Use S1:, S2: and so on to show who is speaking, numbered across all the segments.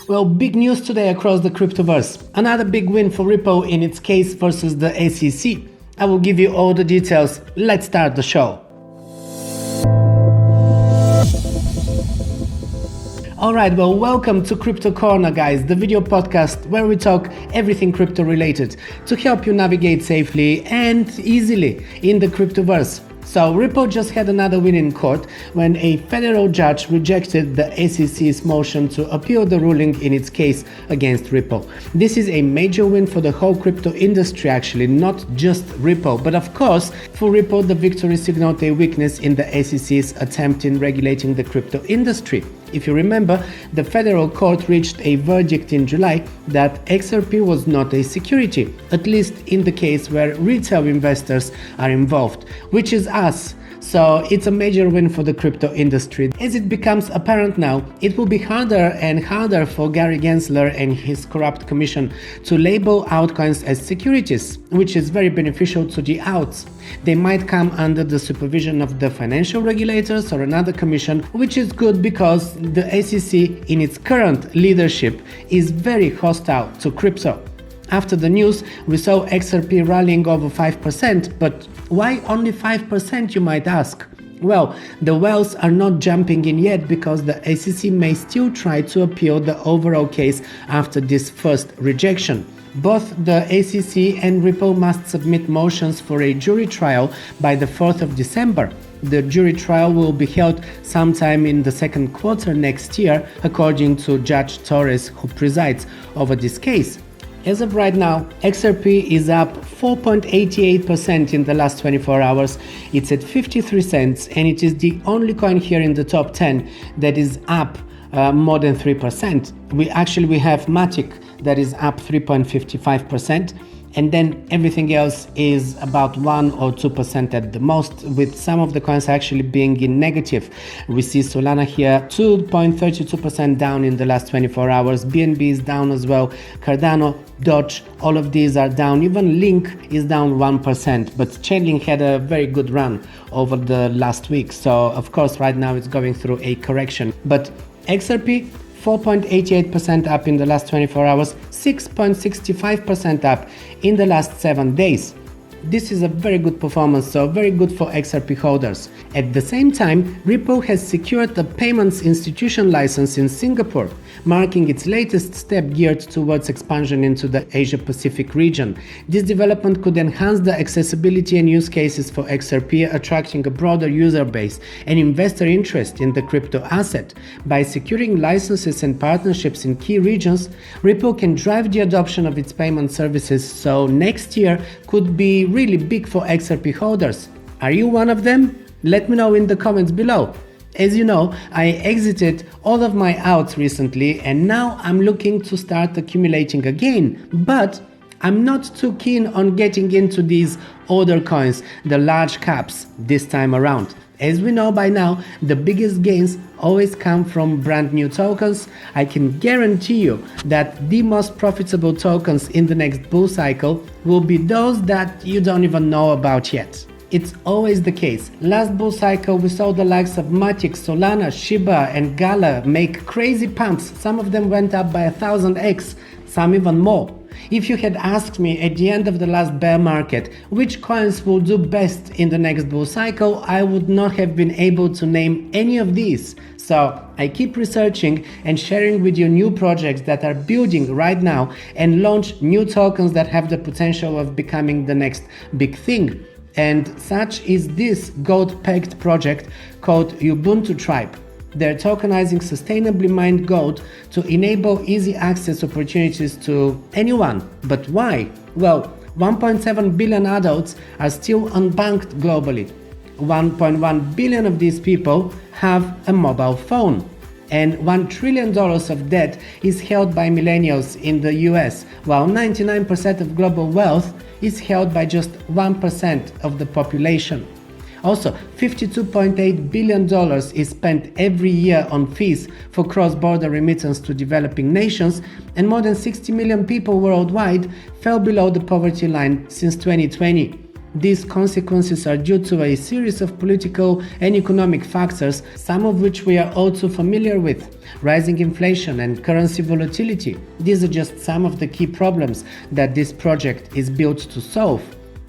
S1: Well, big news today across the cryptoverse. Another big win for Ripple in its case versus the SEC. I will give you all the details. Let's start the show. Alright, well, welcome to Crypto Corner, guys, the video podcast where we talk everything crypto related to help you navigate safely and easily in the cryptoverse. So Ripple just had another win in court when a federal judge rejected the SEC's motion to appeal the ruling in its case against Ripple. This is a major win for the whole crypto industry, actually, not just Ripple. But of course, for Ripple, the victory signaled a weakness in the SEC's attempt in regulating the crypto industry. If you remember, the federal court reached a verdict in July that XRP was not a security, at least in the case where retail investors are involved, which is us. So it's a major win for the crypto industry. As it becomes apparent now, it will be harder and harder for Gary Gensler and his corrupt commission to label altcoins as securities, which is very beneficial to the outs. They might come under the supervision of the financial regulators or another commission, which is good because the SEC in its current leadership is very hostile to crypto. After the news, we saw XRP rallying over 5%, but why only 5%, you might ask? Well, the whales are not jumping in yet because the SEC may still try to appeal the overall case after this first rejection. Both the SEC and Ripple must submit motions for a jury trial by the 4th of December. The jury trial will be held sometime in the second quarter next year, according to Judge Torres, who presides over this case. As of right now, XRP is up 4.88% in the last 24 hours. It's at 53 cents and it is the only coin here in the top 10 that is up more than 3%. We have Matic that is up 3.55%. And then everything else is about 1 or 2% at the most, with some of the coins actually being in negative. We see Solana here 2.32% down in the last 24 hours. BNB is down as well. Cardano, Doge, all of these are down. Even Link is down 1%. But Chainlink had a very good run over the last week. So of course right now it's going through a correction. But XRP 4.88% up in the last 24 hours, 6.65% up in the last 7 days. This is a very good performance, so very good for XRP holders. At the same time, Ripple has secured the payments institution license in Singapore, marking its latest step geared towards expansion into the Asia-Pacific region. This development could enhance the accessibility and use cases for XRP, attracting a broader user base and investor interest in the crypto asset. By securing licenses and partnerships in key regions, Ripple can drive the adoption of its payment services, so next year could be really big for XRP holders. Are you one of them? Let me know in the comments below. As you know, I exited all of my outs recently and now I'm looking to start accumulating again, but I'm not too keen on getting into these older coins, the large caps, this time around. As we know by now, the biggest gains always come from brand new tokens. I can guarantee you that the most profitable tokens in the next bull cycle will be those that you don't even know about yet. It's always the case. Last bull cycle we saw the likes of Matic, Solana, Shiba and Gala make crazy pumps. Some of them went up by 1000x, some even more. If you had asked me at the end of the last bear market which coins will do best in the next bull cycle, I would not have been able to name any of these. So I keep researching and sharing with you new projects that are building right now and launch new tokens that have the potential of becoming the next big thing. And such is this gold-pegged project called Ubuntu Tribe. They're tokenizing sustainably mined gold to enable easy access opportunities to anyone. But why? Well, 1.7 billion adults are still unbanked globally. 1.1 billion of these people have a mobile phone. And $1 trillion of debt is held by millennials in the US, while 99% of global wealth is held by just 1% of the population. Also, $52.8 billion is spent every year on fees for cross-border remittance to developing nations, and more than 60 million people worldwide fell below the poverty line since 2020. These consequences are due to a series of political and economic factors, some of which we are all too familiar with: rising inflation and currency volatility. These are just some of the key problems that this project is built to solve.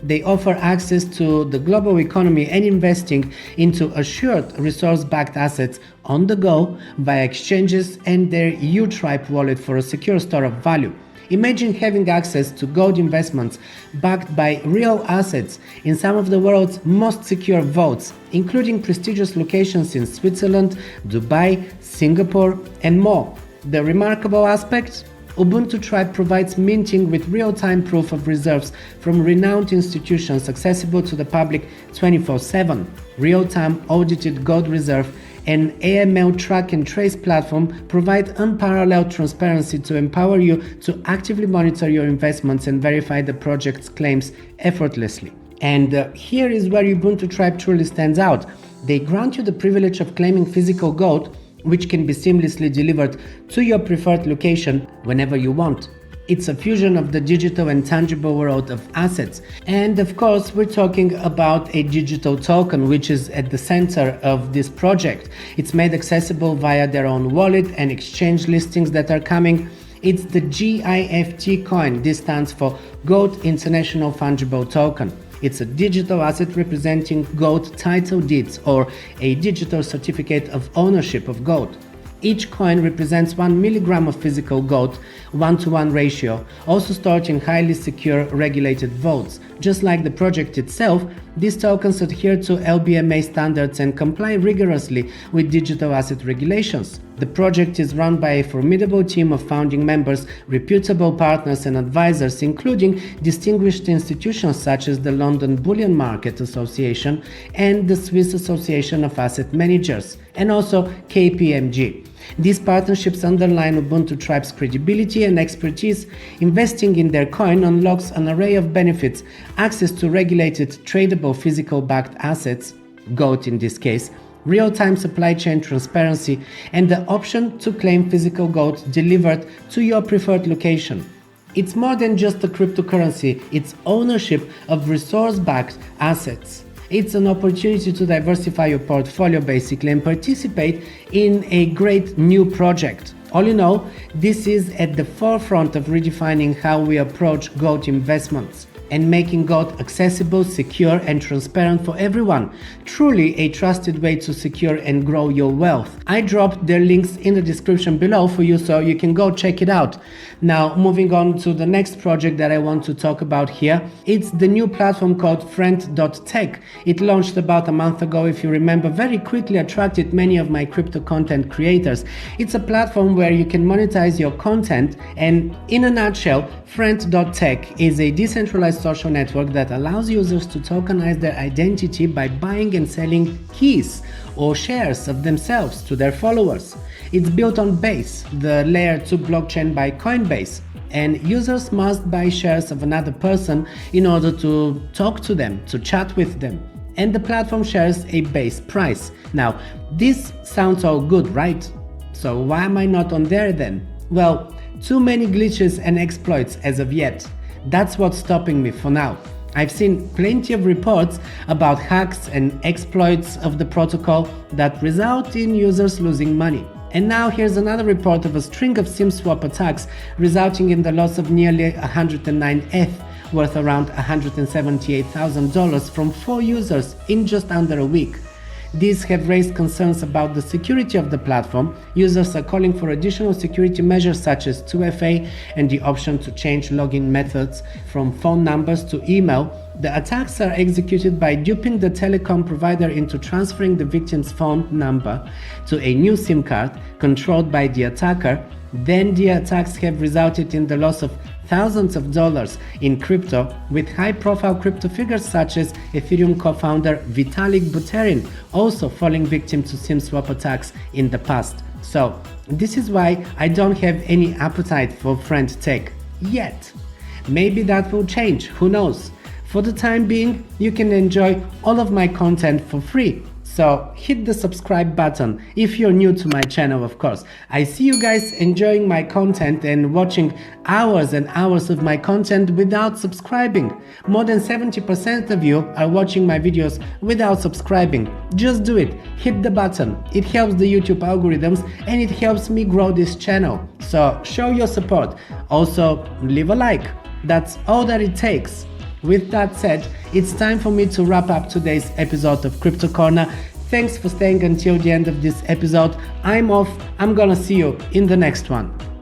S1: They offer access to the global economy and investing into assured resource-backed assets on the go via exchanges and their UTRIPE wallet for a secure store of value. Imagine having access to gold investments backed by real assets in some of the world's most secure vaults, including prestigious locations in Switzerland, Dubai, Singapore, and more. The remarkable aspect? Ubuntu Tribe provides minting with real-time proof of reserves from renowned institutions accessible to the public 24/7. Real-time audited gold reserve and AML track and trace platform provide unparalleled transparency to empower you to actively monitor your investments and verify the project's claims effortlessly. And here is where Ubuntu Tribe truly stands out. They grant you the privilege of claiming physical gold, which can be seamlessly delivered to your preferred location whenever you want. It's a fusion of the digital and tangible world of assets. And of course, we're talking about a digital token, which is at the center of this project. It's made accessible via their own wallet and exchange listings that are coming. It's the GIFT coin. This stands for Gold International Fungible Token. It's a digital asset representing gold title deeds, or a digital certificate of ownership of gold. Each coin represents 1 milligram of physical gold, 1-to-1 ratio, also stored in highly secure regulated vaults. Just like the project itself, these tokens adhere to LBMA standards and comply rigorously with digital asset regulations. The project is run by a formidable team of founding members, reputable partners and advisors, including distinguished institutions such as the London Bullion Market Association and the Swiss Association of Asset Managers, and also KPMG. These partnerships underline Ubuntu Tribe's credibility and expertise. Investing in their coin unlocks an array of benefits: access to regulated, tradable physical-backed assets, gold in this case, real-time supply chain transparency, and the option to claim physical gold delivered to your preferred location. It's more than just a cryptocurrency, it's ownership of resource-backed assets. It's an opportunity to diversify your portfolio basically and participate in a great new project. All in all, this is at the forefront of redefining how we approach gold investments and making gold accessible, secure and transparent for everyone. Truly a trusted way to secure and grow your wealth. I dropped their links in the description below for you so you can go check it out. Now, moving on to the next project that I want to talk about here. It's the new platform called friend.tech. It launched about a month ago, if you remember, very quickly attracted many of my crypto content creators. It's a platform where you can monetize your content, and in a nutshell, friend.tech is a decentralized social network that allows users to tokenize their identity by buying and selling keys or shares of themselves to their followers. It's built on Base, the layer 2 blockchain by Coinbase, and users must buy shares of another person in order to talk to them, to chat with them. And the platform shares a base price. Now, this sounds all good, right? So why am I not on there then? Well, too many glitches and exploits as of yet. That's what's stopping me for now. I've seen plenty of reports about hacks and exploits of the protocol that result in users losing money. And now here's another report of a string of SIM swap attacks resulting in the loss of nearly 109 ETH, worth around $178,000 from 4 users in just under a week. These have raised concerns about the security of the platform. Users are calling for additional security measures such as 2FA and the option to change login methods from phone numbers to email. The attacks are executed by duping the telecom provider into transferring the victim's phone number to a new SIM card controlled by the attacker. Then the attacks have resulted in the loss of thousands of dollars in crypto, with high-profile crypto figures such as Ethereum co-founder Vitalik Buterin also falling victim to SIM swap attacks in the past. So this is why I don't have any appetite for friend tech yet. Maybe that will change, who knows? For the time being, you can enjoy all of my content for free. So hit the subscribe button if you're new to my channel, of course. I see you guys enjoying my content and watching hours and hours of my content without subscribing. More than 70% of you are watching my videos without subscribing. Just do it. Hit the button. It helps the YouTube algorithms and it helps me grow this channel. So show your support. Also, leave a like. That's all that it takes. With that said, it's time for me to wrap up today's episode of Crypto Corner. Thanks for staying until the end of this episode. I'm off. I'm gonna see you in the next one.